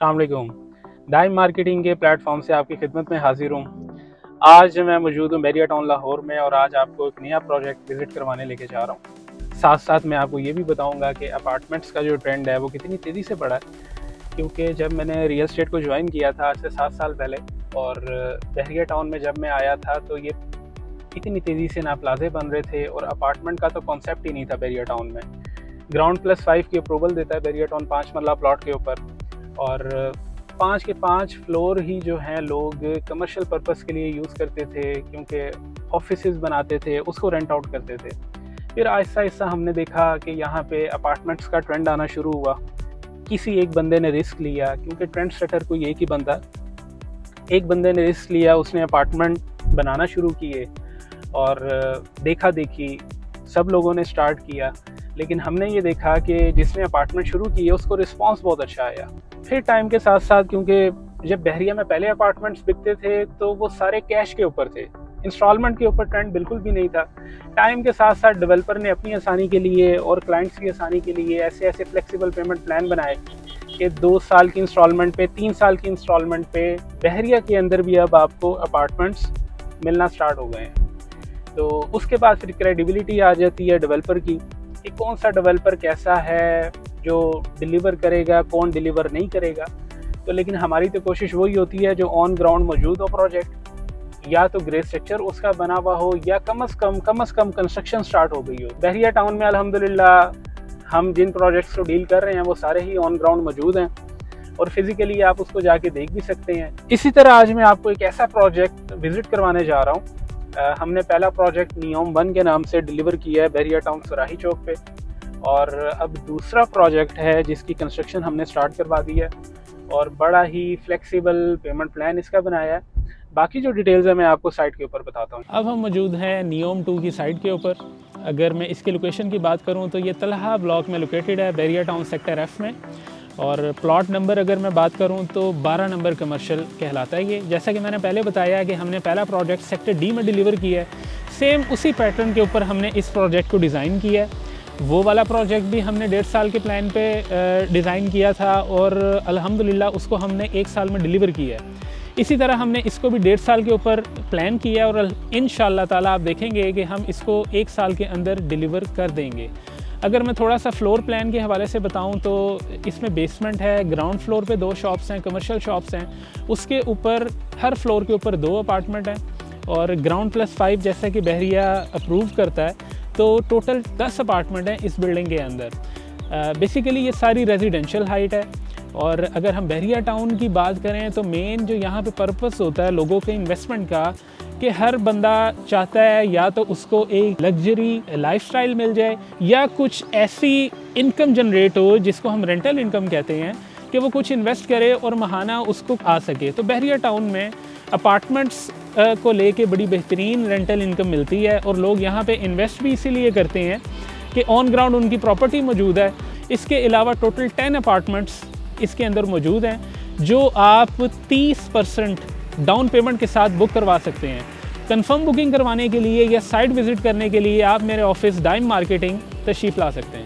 अस्सलाम वालेकुम। Dime marketing के प्लेटफॉर्म से आपकी खिदमत में हाजिर हूँ। आज मैं मौजूद हूँ बैरिया टाउन लाहौर में और आज आपको एक नया प्रोजेक्ट विज़िट करवाने लेके जा रहा हूँ। साथ साथ मैं आपको ये भी बताऊँगा कि अपार्टमेंट्स का जो ट्रेंड है वो कितनी तेज़ी से बढ़ा है। क्योंकि जब मैंने रियल एस्टेट को ज्वाइन किया था आज से 7 साल पहले और बैरिया टाउन में जब मैं आया था तो ये इतनी तेज़ी से ना प्लाजे बन रहे थे और अपार्टमेंट का तो कॉन्सेप्ट ही नहीं था बैरिया टाउन में। ग्राउंड प्लस 5 की अप्रूवल देता है बैरिया टाउन 5 मरला प्लॉट के ऊपर और 5 के 5 फ्लोर ही जो हैं लोग कमर्शियल पर्पस के लिए यूज़ करते थे क्योंकि ऑफिसेज बनाते थे, उसको रेंट आउट करते थे। फिर आहिस्ता आहिस्ता हमने देखा कि यहाँ पे अपार्टमेंट्स का ट्रेंड आना शुरू हुआ। किसी एक बंदे ने रिस्क लिया क्योंकि ट्रेंड सेटर कोई एक ही बंदा, एक बंदे ने रिस्क लिया, उसने अपार्टमेंट बनाना शुरू किए और देखा देखी सब लोगों ने स्टार्ट किया। लेकिन हमने ये देखा कि जिसने अपार्टमेंट शुरू किए उसको रिस्पांस बहुत अच्छा आया। फिर टाइम के साथ साथ क्योंकि जब बहरिया में पहले अपार्टमेंट्स बिकते थे तो वो सारे कैश के ऊपर थे, इंस्टॉलमेंट के ऊपर ट्रेंड बिल्कुल भी नहीं था। टाइम के साथ साथ डेवलपर ने अपनी आसानी के लिए और क्लाइंट्स की आसानी के लिए ऐसे ऐसे फ्लेक्सिबल पेमेंट प्लान बनाए कि 2 साल की इंस्टॉलमेंट पे, 3 साल की इंस्टॉलमेंट पे बहरिया के अंदर भी अब आपको अपार्टमेंट्स मिलना स्टार्ट हो गए हैं। तो उसके बाद फिर क्रेडिबिलिटी आ जाती है डेवलपर की कि कौन सा डेवलपर कैसा है जो डिलीवर करेगा, कौन डिलीवर नहीं करेगा। तो लेकिन हमारी तो कोशिश वही होती है जो ऑन ग्राउंड मौजूद हो प्रोजेक्ट, या तो ग्रे स्ट्रक्चर उसका बना हुआ हो या कम से कम कंस्ट्रक्शन स्टार्ट हो गई हो। बहरिया टाउन में अल्हम्दुलिल्लाह हम जिन प्रोजेक्ट्स को डील कर रहे हैं वो सारे ही ऑन ग्राउंड मौजूद हैं और फिज़िकली आप उसको जाके देख भी सकते हैं। इसी तरह आज मैं आपको एक ऐसा प्रोजेक्ट विज़िट करवाने जा रहा हूँ। हमने पहला प्रोजेक्ट नियोम 1 के नाम से डिलीवर किया है बहरिया टाउन सराही चौक पे और अब दूसरा प्रोजेक्ट है जिसकी कंस्ट्रक्शन हमने स्टार्ट करवा दी है और बड़ा ही फ्लेक्सिबल पेमेंट प्लान इसका बनाया है। बाकी जो डिटेल्स है मैं आपको साइट के ऊपर बताता हूँ। अब हम मौजूद हैं नियोम 2 की साइट के ऊपर। अगर मैं इसकी लोकेशन की बात करूं तो ये तलहा ब्लॉक में लोकेटेड है, बैरिया टाउन सेक्टर F में। और प्लॉट नंबर अगर मैं बात करूं तो 12 नंबर कमर्शियल कहलाता है ये। जैसा कि मैंने पहले बताया कि हमने पहला प्रोजेक्ट सेक्टर D में डिलीवर किया है, सेम उसी पैटर्न के ऊपर हमने इस प्रोजेक्ट को डिज़ाइन किया है। वो वाला प्रोजेक्ट भी हमने 1.5 साल के प्लान पे डिज़ाइन किया था और अल्हम्दुलिल्लाह उसको हमने 1 साल में डिलीवर किया है। इसी तरह हमने इसको भी 1.5 साल के ऊपर प्लान किया है और इंशाअल्लाह ताला आप देखेंगे कि हम इसको 1 साल के अंदर डिलीवर कर देंगे। अगर मैं थोड़ा सा फ्लोर प्लान के हवाले से बताऊं तो इसमें बेसमेंट है, ग्राउंड फ्लोर पे 2 शॉप्स हैं, कमर्शियल शॉप्स हैं, उसके ऊपर हर फ्लोर के ऊपर 2 अपार्टमेंट हैं और ग्राउंड प्लस 5 जैसा कि बहरिया अप्रूव करता है तो टोटल 10 अपार्टमेंट हैं इस बिल्डिंग के अंदर। बेसिकली ये सारी रेजिडेंशियल हाइट है। और अगर हम बहरिया टाउन की बात करें तो मेन जो यहाँ पे पर्पस होता है लोगों के इन्वेस्टमेंट का कि हर बंदा चाहता है या तो उसको एक लग्जरी लाइफस्टाइल मिल जाए या कुछ ऐसी इनकम जनरेट हो जिसको हम रेंटल इनकम कहते हैं कि वो कुछ इन्वेस्ट करे और महाना उसको आ सके। तो बहरिया टाउन में अपार्टमेंट्स को लेके बड़ी बेहतरीन रेंटल इनकम मिलती है और लोग यहाँ पे इन्वेस्ट भी इसीलिए करते हैं कि ऑन ग्राउंड उनकी प्रॉपर्टी मौजूद है। इसके अलावा टोटल 10 अपार्टमेंट्स इसके अंदर मौजूद हैं जो आप 30% डाउन पेमेंट के साथ बुक करवा सकते हैं। कंफर्म बुकिंग करवाने के लिए या साइट विज़िट करने के लिए आप मेरे ऑफिस डाइम मार्केटिंग तशरीफ़ ला सकते हैं।